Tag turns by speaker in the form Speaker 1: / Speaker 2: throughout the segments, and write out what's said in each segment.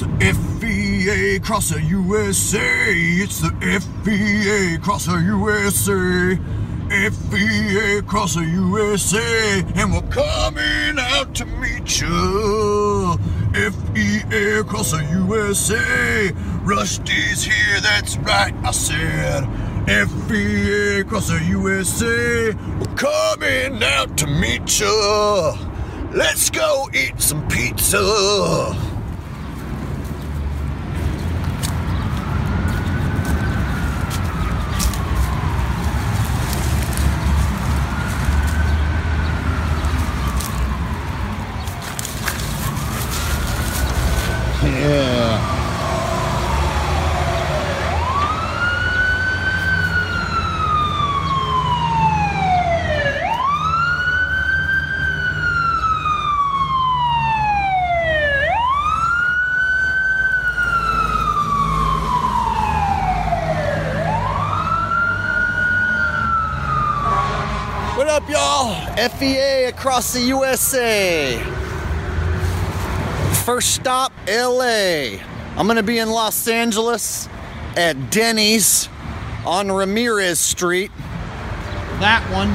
Speaker 1: It's the FEA across the USA. It's the FEA across the USA. FEA across the USA. And we're coming out to meet you. FEA across the USA. Rusty's here, that's right, I said. FEA across the USA. We're coming out to meet you. Let's go eat some pizza. Yeah. What up, y'all? FEA across the USA. First stop, LA. I'm gonna be in Los Angeles at Denny's on Ramirez Street. That one.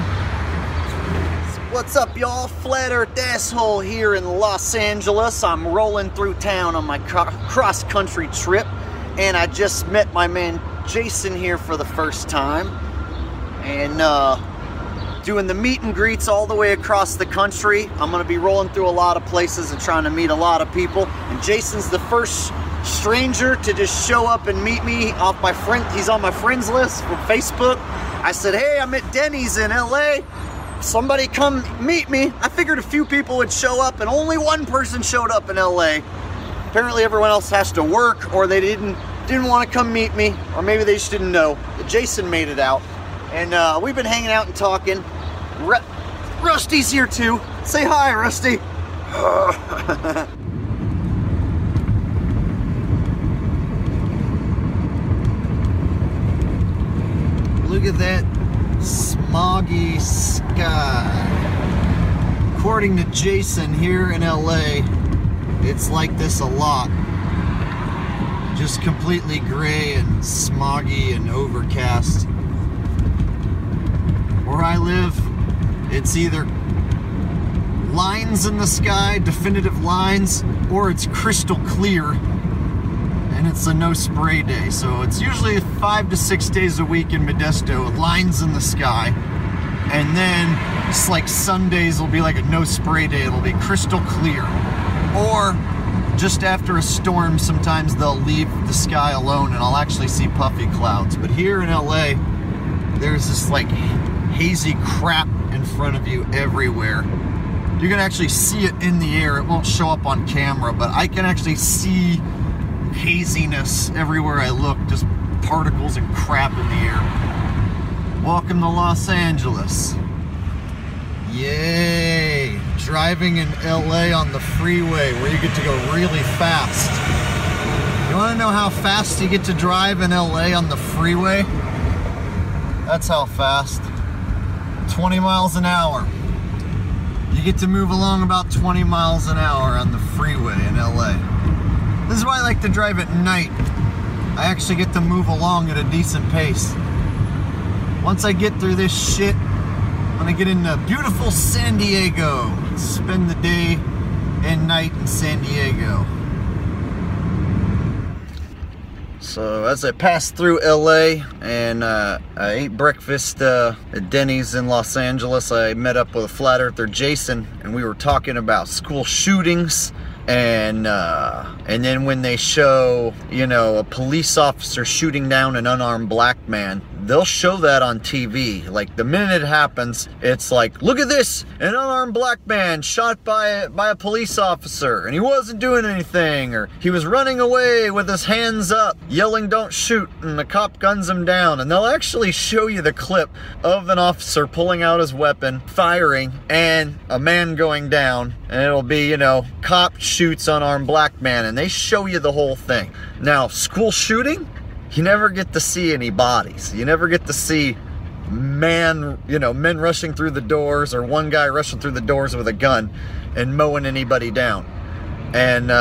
Speaker 1: What's up, y'all? Flat Earth asshole here in Los Angeles. I'm rolling through town on my cross-country trip, and I just met my man Jason here for the first time. And doing the meet and greets all the way across the country. I'm gonna be rolling through a lot of places and trying to meet a lot of people. And Jason's the first stranger to just show up and meet me off my friend. He's on my friends list from Facebook. I said, hey, I'm at Denny's in LA. Somebody come meet me. I figured a few people would show up, and only one person showed up in LA. Apparently everyone else has to work, or they didn't want to come meet me, or maybe they just didn't know. But Jason made it out. And we've been hanging out and talking. Rusty's here too. Say hi, Rusty. Look at that smoggy sky. According to Jason, here in LA, it's like this a lot. Just completely gray and smoggy and overcast. Where I live, it's either lines in the sky, definitive lines, or it's crystal clear, and it's a no spray day. So it's usually 5 to 6 days a week in Modesto, lines in the sky, and then it's like Sundays will be like a no spray day. It'll be crystal clear. Or just after a storm, sometimes they'll leave the sky alone and I'll actually see puffy clouds. But here in LA, there's this like hazy crap in front of you everywhere. You can actually see it in the air. It won't show up on camera, but I can actually see haziness everywhere I look, just particles and crap in the air. Welcome to Los Angeles. Yay! Driving in LA on the freeway where you get to go really fast. You want to know how fast you get to drive in LA on the freeway? That's how fast. 20 miles an hour. You get to move along about 20 miles an hour on the freeway in LA. This is why I like to drive at night. I actually get to move along at a decent pace. Once I get through this shit, I'm gonna get into beautiful San Diego. Spend the day and night in San Diego. So as I passed through LA and I ate breakfast at Denny's in Los Angeles, I met up with a flat earther, Jason, and we were talking about school shootings. And then when they show, you know, a police officer shooting down an unarmed black man, they'll show that on TV. Like the minute it happens, it's like, look at this, an unarmed black man shot by a police officer, and he wasn't doing anything, or he was running away with his hands up, yelling, "Don't shoot," and the cop guns him down. And they'll actually show you the clip of an officer pulling out his weapon, firing, and a man going down, and it'll be, you know, cop shoots unarmed black man, and they show you the whole thing. Now, school shooting, you never get to see any bodies. You never get to see men rushing through the doors, or one guy rushing through the doors with a gun and mowing anybody down. And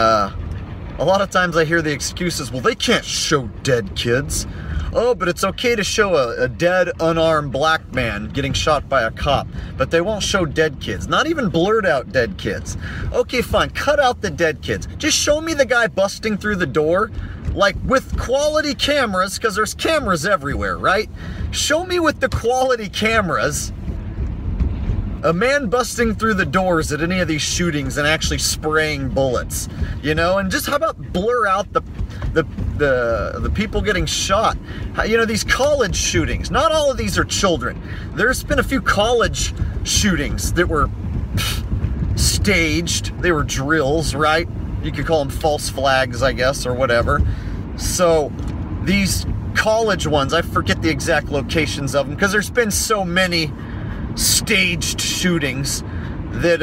Speaker 1: A lot of times I hear the excuses, well, they can't show dead kids. Oh, but it's okay to show a dead, unarmed black man getting shot by a cop, but they won't show dead kids, not even blurred out dead kids. Okay, fine, cut out the dead kids. Just show me the guy busting through the door, like with quality cameras, because there's cameras everywhere, right? Show me with the quality cameras a man busting through the doors at any of these shootings and actually spraying bullets, you know? And just how about blur out the people getting shot? You know, these college shootings, not all of these are children. There's been a few college shootings that were staged. They were drills, right? You could call them false flags, I guess, or whatever. So these college ones, I forget the exact locations of them because there's been so many staged shootings that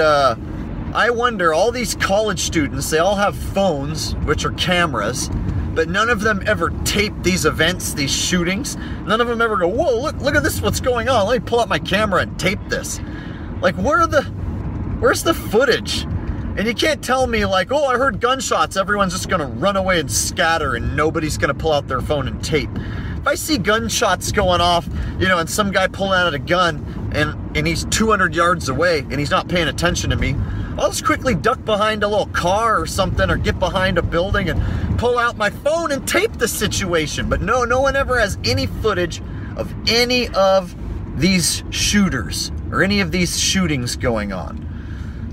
Speaker 1: I wonder, all these college students, they all have phones, which are cameras, but none of them ever tape these events, these shootings. None of them ever go, whoa, look at this, what's going on? Let me pull out my camera and tape this. Like, where's the footage? And you can't tell me like, oh, I heard gunshots, everyone's just gonna run away and scatter and nobody's gonna pull out their phone and tape. If I see gunshots going off, you know, and some guy pulling out a gun and he's 200 yards away and he's not paying attention to me, I'll just quickly duck behind a little car or something or get behind a building and pull out my phone and tape the situation. But no one ever has any footage of any of these shooters or any of these shootings going on.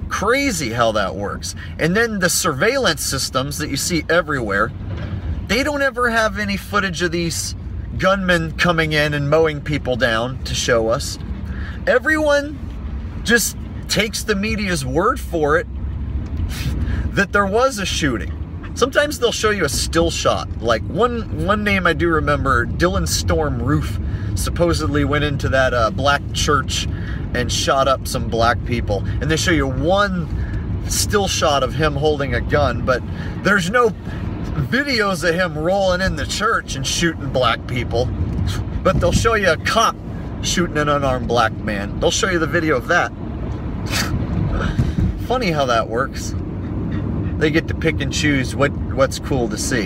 Speaker 1: Crazy how that works. And then the surveillance systems that you see everywhere, they don't ever have any footage of these gunmen coming in and mowing people down to show us. Everyone just takes the media's word for it that there was a shooting. Sometimes they'll show you a still shot. Like one name I do remember, Dylan Storm Roof, supposedly went into that black church and shot up some black people. And they show you one still shot of him holding a gun, but there's no videos of him rolling in the church and shooting black people. But they'll show you a cop shooting an unarmed black man. They'll show you the video of that. Funny how that works. They get to pick and choose what's cool to see.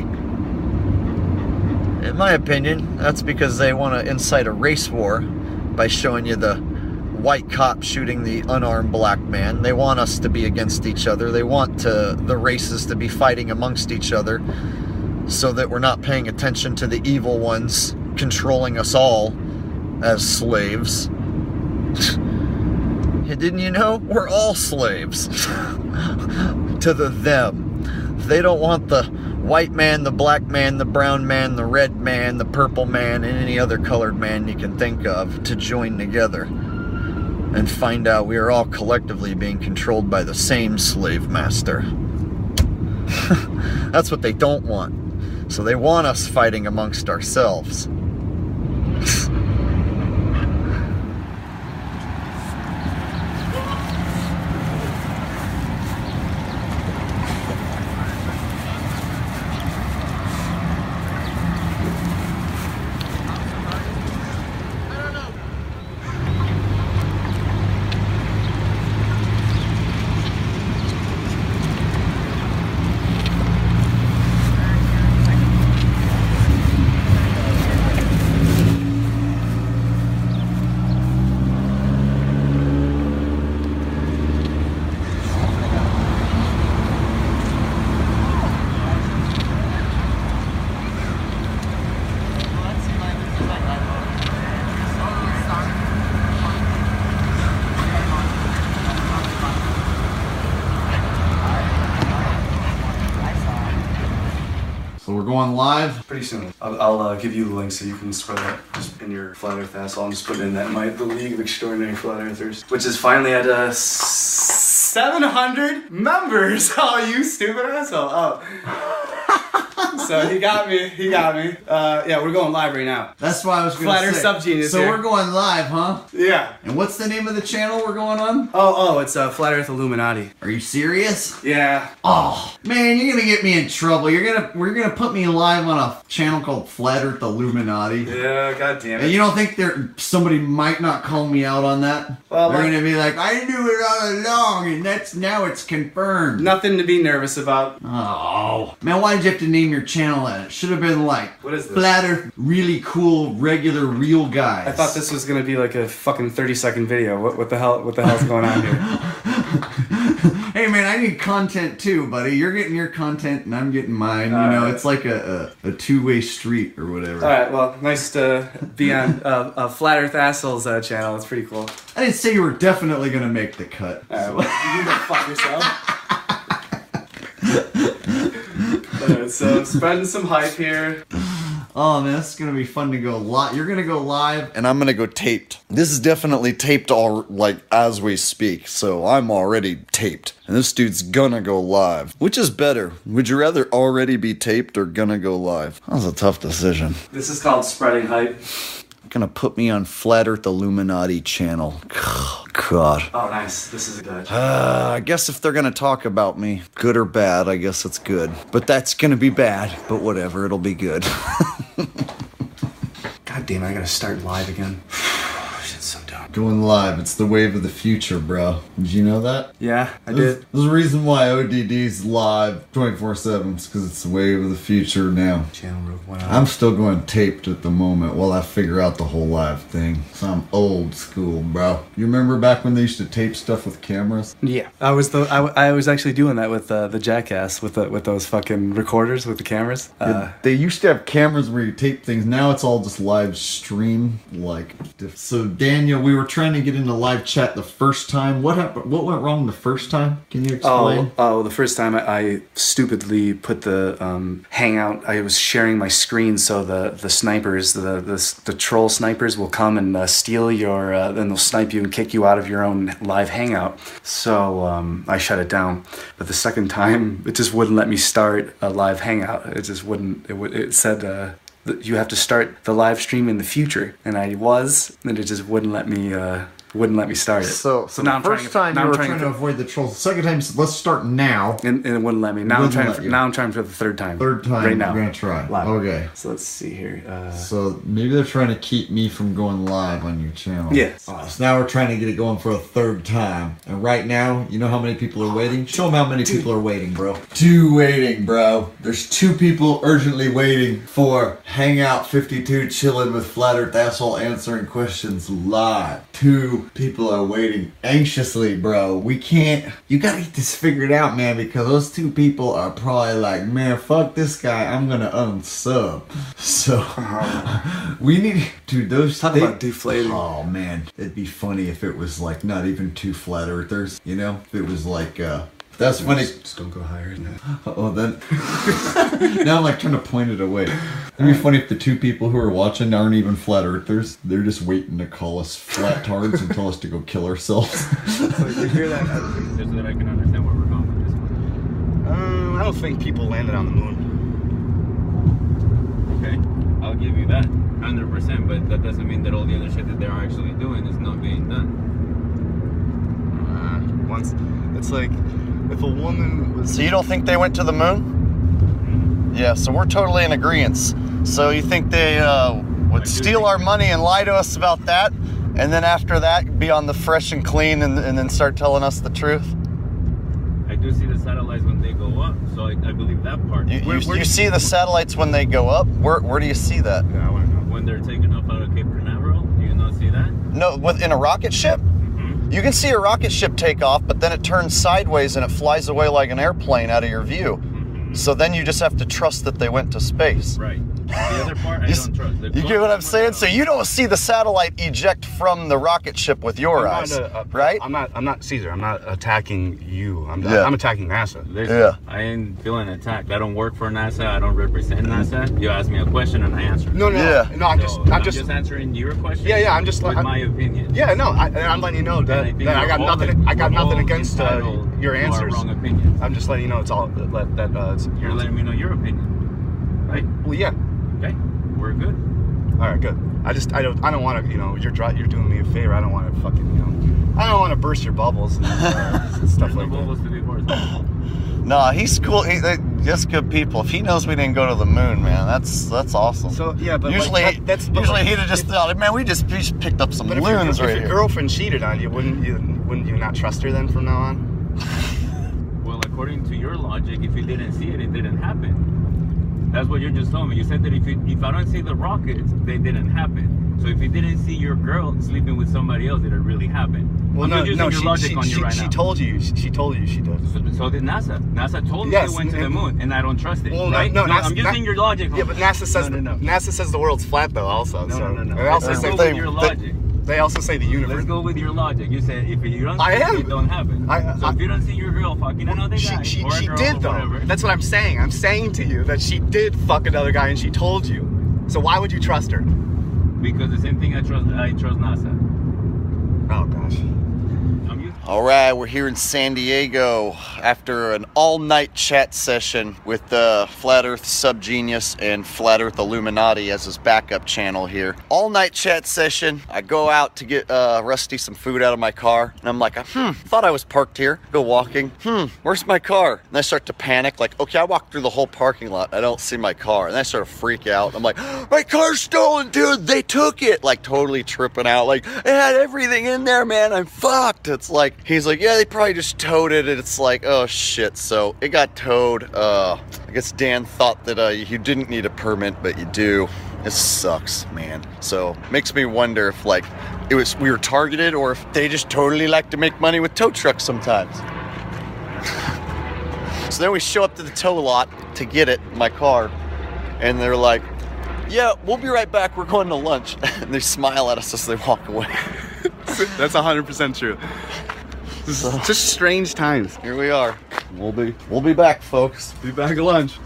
Speaker 1: In my opinion, that's because they want to incite a race war by showing you the white cop shooting the unarmed black man. They want us to be against each other. They want the races to be fighting amongst each other so that we're not paying attention to the evil ones controlling us all as slaves. Didn't you know? We're all slaves to them. They don't want the white man, the black man, the brown man, the red man, the purple man, and any other colored man you can think of to join together and find out we are all collectively being controlled by the same slave master. That's what they don't want. So they want us fighting amongst ourselves.
Speaker 2: So we're going live
Speaker 3: pretty soon. I'll give you the link so you can spread that just in your Flat Earth asshole. I'm just putting in that the League of Extraordinary Flat Earthers, which is finally at 700 members. Oh, you stupid asshole! Oh. So he got me. Yeah, we're going live right now.
Speaker 2: That's why I was going to say.
Speaker 3: Flat Earth Subgenius
Speaker 2: So
Speaker 3: here.
Speaker 2: we're going live, huh?
Speaker 3: Yeah.
Speaker 2: And what's the name of the channel we're going on?
Speaker 3: Oh, it's Flat Earth Illuminati.
Speaker 2: Are you serious?
Speaker 3: Yeah.
Speaker 2: Oh, man, you're gonna get me in trouble. We're gonna put me live on a channel called Flat Earth Illuminati.
Speaker 3: Yeah, god damn it.
Speaker 2: And you don't think somebody might not call me out on that?
Speaker 3: Well,
Speaker 2: they're gonna be like, I knew it all along, and now it's confirmed.
Speaker 3: Nothing to be nervous about.
Speaker 2: Oh, man, why did you have to name your channel that? It should have been like,
Speaker 3: what is this?
Speaker 2: Flat Earth, really cool, regular, real guys.
Speaker 3: I thought this was gonna be like a fucking 30-second video. What the hell's going on here?
Speaker 2: Hey man, I need content too, buddy. You're getting your content and I'm getting mine. It's like a two-way street or whatever.
Speaker 3: Alright, well, nice to be on Flat Earth Assholes channel. It's pretty cool.
Speaker 2: I didn't say you were definitely gonna make the cut.
Speaker 3: Alright, well, you go fuck yourself. Alright, so spreading some hype here.
Speaker 2: Oh man, this is gonna be fun to go live. You're gonna go live,
Speaker 1: And I'm gonna go taped. This is definitely taped as we speak, so I'm already taped. And this dude's gonna go live. Which is better? Would you rather already be taped or gonna go live? That was a tough decision.
Speaker 3: This is called spreading hype.
Speaker 1: Gonna put me on Flat Earth Illuminati channel. God.
Speaker 3: Oh, nice. This is good.
Speaker 1: I guess if they're gonna talk about me, good or bad, I guess it's good. But that's gonna be bad. But whatever, it'll be good.
Speaker 3: God damn it, I gotta start live again. Shit's so dumb.
Speaker 2: going live. It's the wave of the future, bro. Did you know that?
Speaker 3: Yeah, I did.
Speaker 2: There's a reason why ODD's live 24/7. It's because it's the wave of the future now.
Speaker 3: Channel roof went out.
Speaker 2: I'm still going taped at the moment while I figure out the whole live thing. So I'm old school, bro. You remember back when they used to tape stuff with cameras?
Speaker 3: Yeah, I was actually doing that with the Jackass with those fucking recorders with the cameras.
Speaker 2: They used to have cameras where you tape things. Now it's all just live stream. So Daniel, we were trying to get into live chat the first time. What happened? What went wrong the first time? Can you explain?
Speaker 3: Oh, the first time I stupidly put the Hangout. I was sharing my screen so the snipers, the troll snipers, will come and steal your. Then they'll snipe you and kick you out of your own live Hangout. So I shut it down. But the second time, it just wouldn't let me start a live Hangout. It just wouldn't. It said that you have to start the live stream in the future, and and it just wouldn't let me start it.
Speaker 2: So
Speaker 3: now
Speaker 2: the first time you were trying to avoid the trolls. The second time you said, let's start now.
Speaker 3: And it wouldn't let me. Now I'm trying for the third time.
Speaker 2: Third time
Speaker 3: right now.
Speaker 2: We're gonna try.
Speaker 3: Live.
Speaker 2: Okay.
Speaker 3: So let's see here.
Speaker 2: So maybe they're trying to keep me from going live on your channel.
Speaker 3: Yes.
Speaker 2: So now we're trying to get it going for a third time. And right now, you know how many people are waiting? Show them how many people are waiting, bro. 2 waiting, bro. There's 2 people urgently waiting for Hangout 52 chilling with Flat Earth Asshole answering questions live. 2 people are waiting anxiously, bro. You gotta get this figured out, man, because those 2 people are probably like, man, fuck this guy, I'm gonna unsub. So we need to
Speaker 3: Talk about deflating.
Speaker 2: Oh man, it'd be funny if it was like not even 2 flat earthers, you know? If it was like that's funny.
Speaker 3: Just don't go higher than that.
Speaker 2: Oh, then now I'm like trying to point it away. It'd be funny if the 2 people who are watching aren't even flat earthers. They're just waiting to call us flat tards and tell us to go kill ourselves.
Speaker 3: So you hear that?
Speaker 4: Just so that I can understand where we're going with this one.
Speaker 5: I don't think people landed on the moon.
Speaker 4: Okay, I'll give you that 100%, but that doesn't mean that all the other shit that they're actually doing is not being done.
Speaker 5: It's like if a woman was.
Speaker 1: So you don't think they went to the moon? Yeah, so we're totally in agreement. So you think they would steal our money and lie to us about that, and then after that be on the fresh and clean and then start telling us the truth?
Speaker 4: I do see the satellites when they go up, so I believe that part.
Speaker 1: You see the satellites when they go up? Where do you see that?
Speaker 5: Yeah, I want to know.
Speaker 4: When they're taking off out of Cape Canaveral, do you not see that?
Speaker 1: No, in a rocket ship? You can see a rocket ship take off, but then it turns sideways and it flies away like an airplane out of your view. So then you just have to trust that they went to space.
Speaker 4: Right. The other part, I don't trust.
Speaker 1: You get what I'm saying? So you don't see the satellite eject from the rocket ship with your eyes, right?
Speaker 5: I'm not Caesar. I'm not attacking you. I'm attacking NASA.
Speaker 4: Listen, I ain't feeling attacked. I don't work for NASA. I don't represent NASA. You ask me a question and I answer.
Speaker 5: No. I'm just
Speaker 4: answering your question.
Speaker 5: Yeah. I'm just
Speaker 4: with my opinion.
Speaker 5: Yeah, no. I'm letting you know that I got nothing. I got nothing against your answers.
Speaker 4: Wrong opinions.
Speaker 5: I'm just letting you know it's all
Speaker 4: You're letting me know your opinion. right?
Speaker 5: Well, yeah.
Speaker 4: Okay, we're good.
Speaker 5: All right, good. I don't want to, you're doing me a favor. I don't want to fucking, I don't want to burst your bubbles and stuff like
Speaker 4: bubbles
Speaker 5: that.
Speaker 4: to be burst.
Speaker 1: No, he's cool. They're just good people. If he knows we didn't go to the moon, man, that's awesome.
Speaker 5: So yeah, but
Speaker 1: usually,
Speaker 5: like,
Speaker 1: usually he'd have just thought, man, we just picked up some
Speaker 5: But
Speaker 1: loons
Speaker 5: if
Speaker 1: right
Speaker 5: your
Speaker 1: here.
Speaker 5: girlfriend cheated on you, wouldn't you not trust her then from now on?
Speaker 4: Well, according to your logic, if you didn't see it, it didn't happen. That's what you just told me. You said that if I don't see the rockets, they didn't happen. So if you didn't see your girl sleeping with somebody else, did it really happen?
Speaker 5: Well,
Speaker 4: I'm
Speaker 5: no,
Speaker 4: just using your logic on you right
Speaker 5: she
Speaker 4: now.
Speaker 5: told you. She told you she did.
Speaker 4: So did NASA. NASA told me
Speaker 5: Yes,
Speaker 4: they went to the moon, and I don't trust it.
Speaker 5: Well,
Speaker 4: right?
Speaker 5: no,
Speaker 4: I'm using your logic.
Speaker 5: Yeah, but NASA says
Speaker 4: no.
Speaker 5: NASA says the world's flat though. Also,
Speaker 4: No.
Speaker 5: They also
Speaker 4: Let's
Speaker 5: say
Speaker 4: go with your logic.
Speaker 5: they also say the universe.
Speaker 4: Let's go with your logic. You said if you don't
Speaker 5: I
Speaker 4: see
Speaker 5: am.
Speaker 4: it, it don't happen. So if you don't see your girl fucking another guy,
Speaker 5: She
Speaker 4: or a girl,
Speaker 5: did
Speaker 4: or
Speaker 5: though.
Speaker 4: whatever,
Speaker 5: That's what I'm saying. I'm saying to you that she did fuck another guy and she told you. So why would you trust her?
Speaker 4: because the same thing I trust NASA.
Speaker 5: Oh gosh.
Speaker 4: I'm used.
Speaker 1: All right, we're here in San Diego after an all-night chat session with the Flat Earth Subgenius and Flat Earth Illuminati as his backup channel here. All-night chat session. I go out to get Rusty some food out of my car, and I'm like, thought I was parked here. Go walking. Where's my car? And I start to panic, like, okay, I walked through the whole parking lot. I don't see my car. And I sort of freak out. I'm like, my car's stolen, dude. They took it. Like, totally tripping out. Like, it had everything in there, man. I'm fucked. It's like, he's like, yeah, they probably just towed it. And it's like, oh shit. So it got towed. I guess Dan thought that you didn't need a permit, but you do. This sucks, man. So makes me wonder if like we were targeted, or if they just totally like to make money with tow trucks sometimes. So then we show up to the tow lot to get it, my car, and they're like, yeah, we'll be right back. We're going to lunch. And they smile at us as they walk away.
Speaker 5: That's 100% true. This is just strange times.
Speaker 1: Here we are. We'll be back, folks.
Speaker 5: Be back at lunch.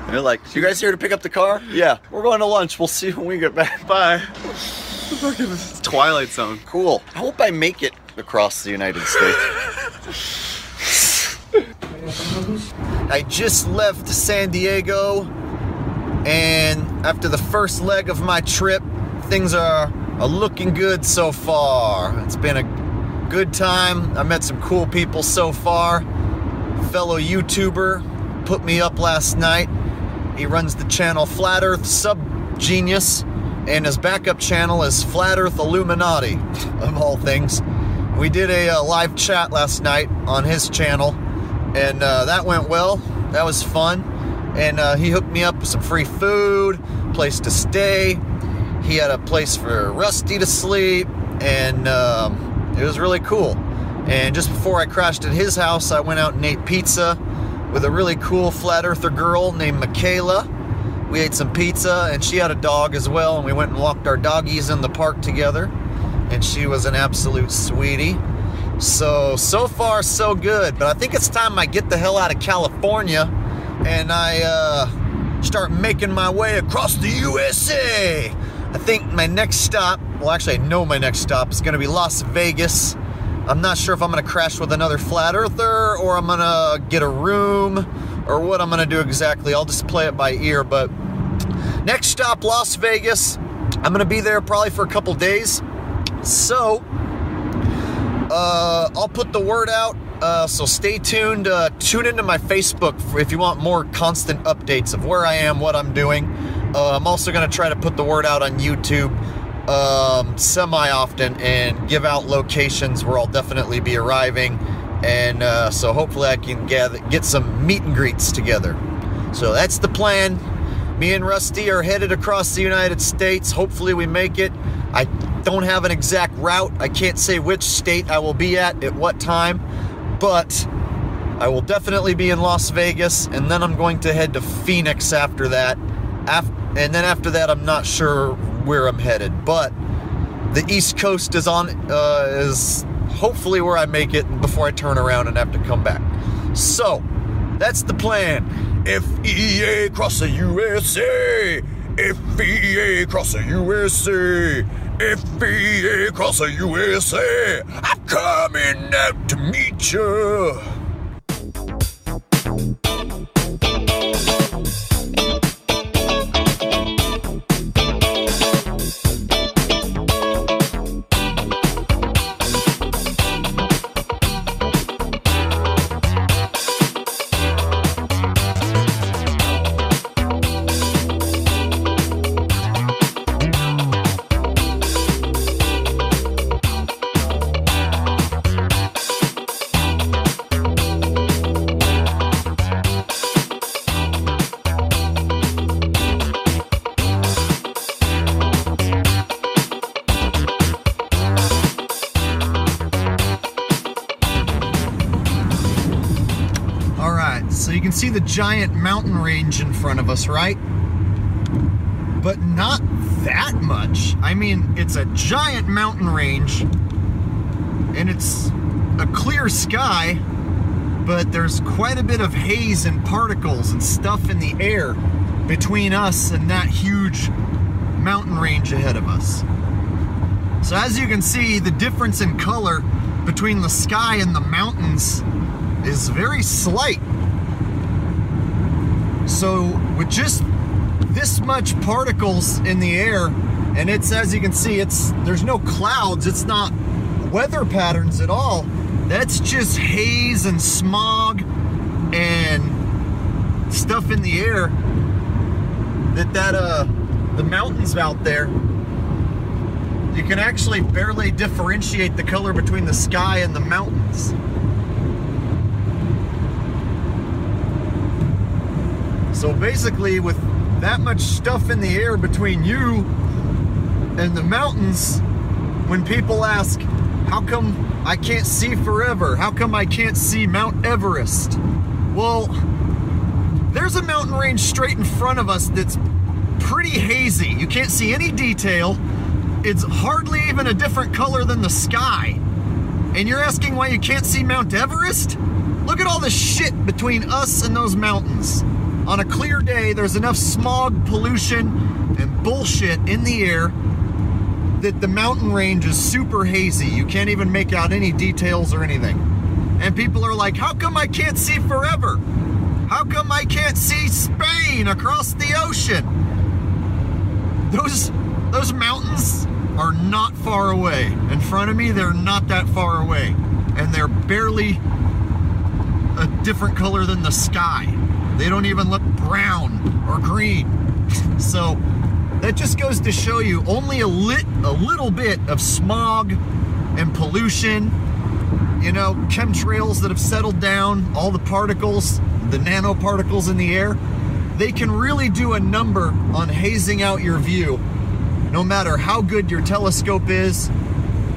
Speaker 1: They're like, you guys here to pick up the car? Yeah, we're going to lunch. We'll see you when we get back.
Speaker 5: Bye. Fucking Twilight Zone.
Speaker 1: Cool. I hope I make it across the United States. I just left San Diego, and after the first leg of my trip, things are looking good so far. It's been a good time. I met some cool people so far. Fellow YouTuber put me up last night. He runs the channel Flat Earth Subgenius, and his backup channel is Flat Earth Illuminati, of all things. We did a live chat last night on his channel, and that went well. That was fun. And he hooked me up with some free food, place to stay. He had a place for Rusty to sleep, and it was really cool. And just before I crashed at his house, I went out and ate pizza with a really cool flat earther girl named Michaela. We ate some pizza, and she had a dog as well, and we went and walked our doggies in the park together, and she was an absolute sweetie. So far so good, but I think it's time I get the hell out of California and I start making my way across the USA. I think my next stop, well actually I know my next stop is gonna be Las Vegas. I'm not sure if I'm gonna crash with another flat earther or I'm gonna get a room or what I'm gonna do exactly. I'll just play it by ear, but next stop, Las Vegas. I'm gonna be there probably for a couple days. So, I'll put the word out, so stay tuned. Tune into my Facebook if you want more constant updates of where I am, what I'm doing. I'm also going to try to put the word out on YouTube semi-often and give out locations where I'll definitely be arriving. And so hopefully I can get some meet and greets together. So that's the plan. Me and Rusty are headed across the United States. Hopefully we make it. I don't have an exact route. I can't say which state I will be at what time, but I will definitely be in Las Vegas, and then I'm going to head to Phoenix after that. And then after that, I'm not sure where I'm headed, but the East Coast is hopefully where I make it before I turn around and have to come back. So that's the plan. FEA across the USA. FEA across the USA. FEA across the USA. I'm coming out to meet you. see the giant mountain range in front of us, right? But not that much. I mean, it's a giant mountain range, and it's a clear sky, but there's quite a bit of haze and particles and stuff in the air between us and that huge mountain range ahead of us. So as you can see, the difference in color between the sky and the mountains is very slight. So with just this much particles in the air, and it's, as you can see, there's no clouds, it's not weather patterns at all. That's just haze and smog and stuff in the air the mountains out there, you can actually barely differentiate the color between the sky and the mountains. So basically, with that much stuff in the air between you and the mountains, when people ask, how come I can't see forever? How come I can't see Mount Everest? Well, there's a mountain range straight in front of us that's pretty hazy. You can't see any detail. It's hardly even a different color than the sky. And you're asking why you can't see Mount Everest? Look at all the shit between us and those mountains. On a clear day, there's enough smog, pollution, and bullshit in the air that the mountain range is super hazy. You can't even make out any details or anything. And people are like, how come I can't see forever? How come I can't see Spain across the ocean? Those mountains are not far away. In front of me, they're not that far away. And they're barely a different color than the sky. They don't even look brown or green. So that just goes to show you only a little bit of smog and pollution, you know, chemtrails that have settled down, all the particles, the nanoparticles in the air, they can really do a number on hazing out your view. No matter how good your telescope is,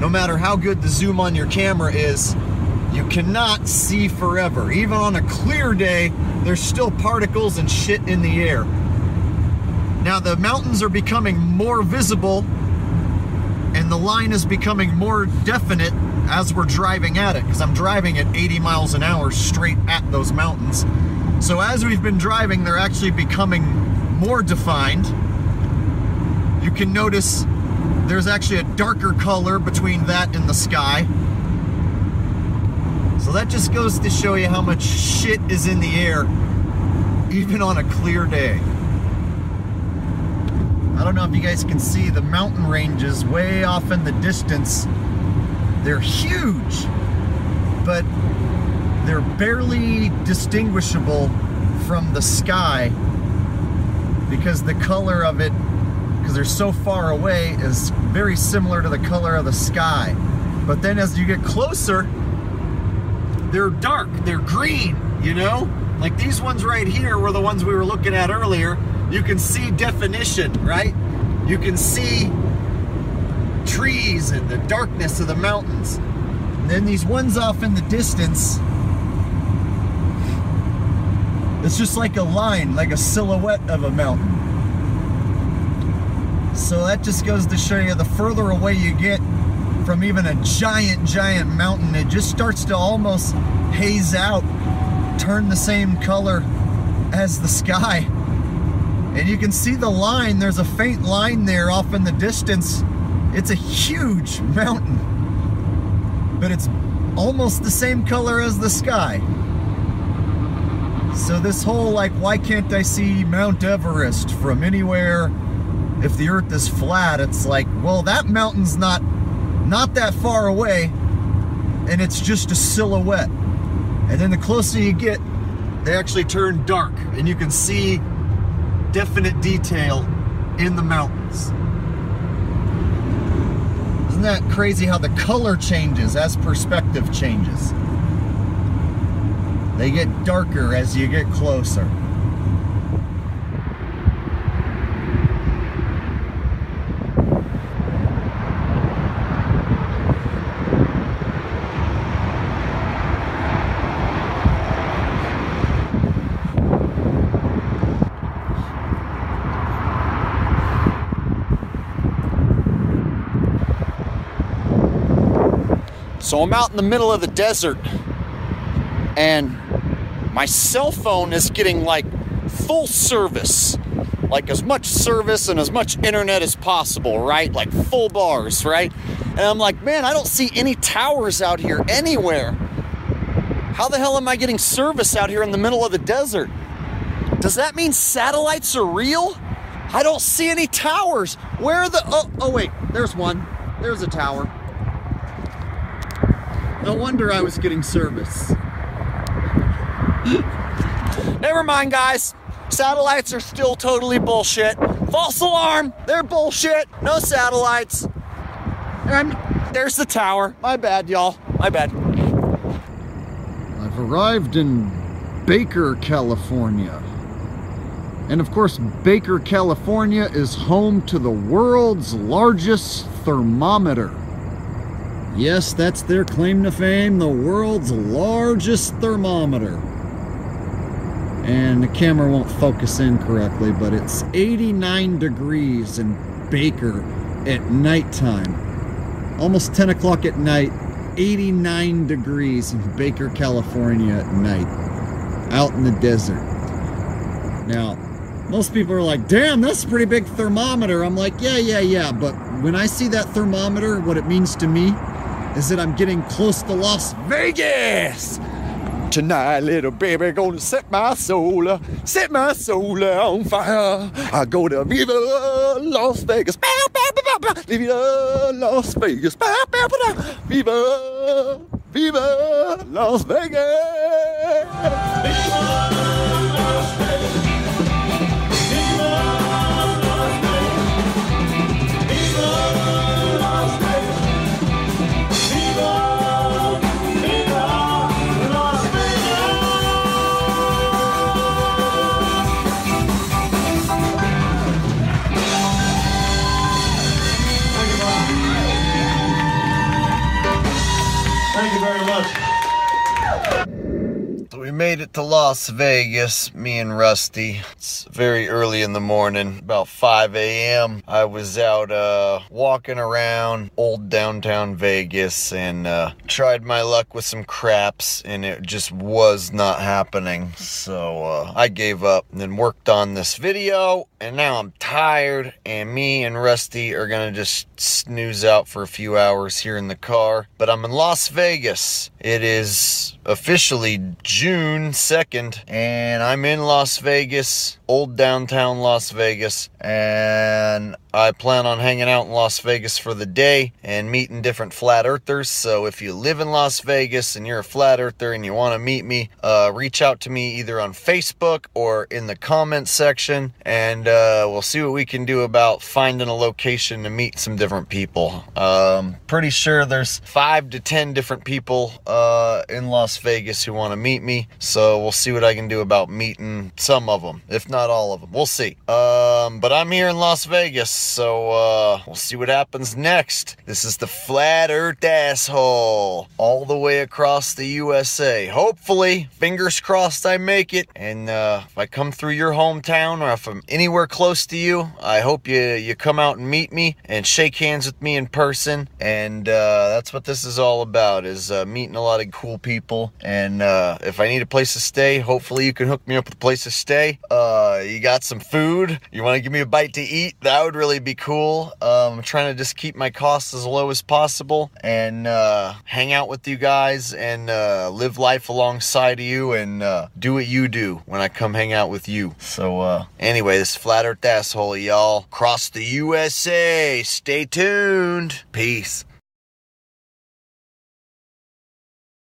Speaker 1: no matter how good the zoom on your camera is, you cannot see forever. Even on a clear day, there's still particles and shit in the air. Now the mountains are becoming more visible and the line is becoming more definite as we're driving at it, because I'm driving at 80 miles an hour straight at those mountains. So as we've been driving, they're actually becoming more defined. You can notice there's actually a darker color between that and the sky. So that just goes to show you how much shit is in the air, even on a clear day. I don't know if you guys can see the mountain ranges way off in the distance. They're huge, but they're barely distinguishable from the sky because the color of it, because they're so far away, is very similar to the color of the sky. But then as you get closer, they're dark, they're green, you know? Like these ones right here were the ones we were looking at earlier. You can see definition, right? You can see trees and the darkness of the mountains. And then these ones off in the distance, it's just like a line, like a silhouette of a mountain. So that just goes to show you the further away you get from even a giant mountain, it just starts to almost haze out, turn the same color as the sky. And you can see the line, there's a faint line there off in the distance. It's a huge mountain, but it's almost the same color as the sky. So this whole like, why can't I see Mount Everest from anywhere if the earth is flat? It's like, well, that mountain's not that far away, and it's just a silhouette. And then the closer you get, they actually turn dark, and you can see definite detail in the mountains. Isn't that crazy how the color changes as perspective changes? They get darker as you get closer. So I'm out in the middle of the desert, and my cell phone is getting like full service, like as much service and as much internet as possible, right? Like full bars, right? And I'm like, man, I don't see any towers out here anywhere. How the hell am I getting service out here in the middle of the desert? Does that mean satellites are real? I don't see any towers. Where are the, oh wait, there's one. There's a tower. No wonder I was getting service. Never mind, guys. Satellites are still totally bullshit. False alarm, they're bullshit. No satellites. There's the tower. My bad, y'all. My bad. I've arrived in Baker, California. And of course, Baker, California is home to the world's largest thermometer. Yes, that's their claim to fame, the world's largest thermometer. And the camera won't focus in correctly, but it's 89 degrees in Baker at nighttime. Almost 10 o'clock at night, 89 degrees in Baker, California at night, out in the desert. Now, most people are like, damn, that's a pretty big thermometer. I'm like, yeah, but when I see that thermometer, what it means to me is that I'm getting close to Las Vegas. Tonight, little baby, gonna set my soul on fire. I go to Viva Las Vegas, Viva Las Vegas, Viva, Viva Las Vegas.
Speaker 5: Thank you very much.
Speaker 1: So we made it to Las Vegas, me and Rusty. It's very early in the morning, about 5 a.m. I was out walking around old downtown Vegas and tried my luck with some craps, and it just was not happening. So I gave up and then worked on this video, and now I'm tired, and me and Rusty are gonna just snooze out for a few hours here in the car. But I'm in Las Vegas. It is officially June 2nd, and I'm in Las Vegas, old downtown Las Vegas, and I plan on hanging out in Las Vegas for the day and meeting different flat earthers. So if you live in Las Vegas and you're a flat earther and you want to meet me, reach out to me either on Facebook or in the comments section, and we'll see what we can do about finding a location to meet some different people. Pretty sure there's 5 to 10 different people in Las Vegas who want to meet me, so we'll see what I can do about meeting some of them, if not all of them. We'll see. But I'm here in Las Vegas, so we'll see what happens next. This is the Flat Earth Asshole, all the way across the USA. Hopefully, fingers crossed, I make it. And if I come through your hometown, or if I'm anywhere close to you, I hope you come out and meet me and shake hands with me in person. And that's what this is all about, is meeting a lot of cool people. And if I need a place to stay, hopefully you can hook me up with a place to stay. You got some food, you want to give me a bite to eat, that would really be cool. I'm trying to just keep my costs as low as possible and hang out with you guys and live life alongside of you and do what you do when I come hang out with you. So anyway, this Flat Earth Asshole, y'all, across the USA. Stay tuned. Peace.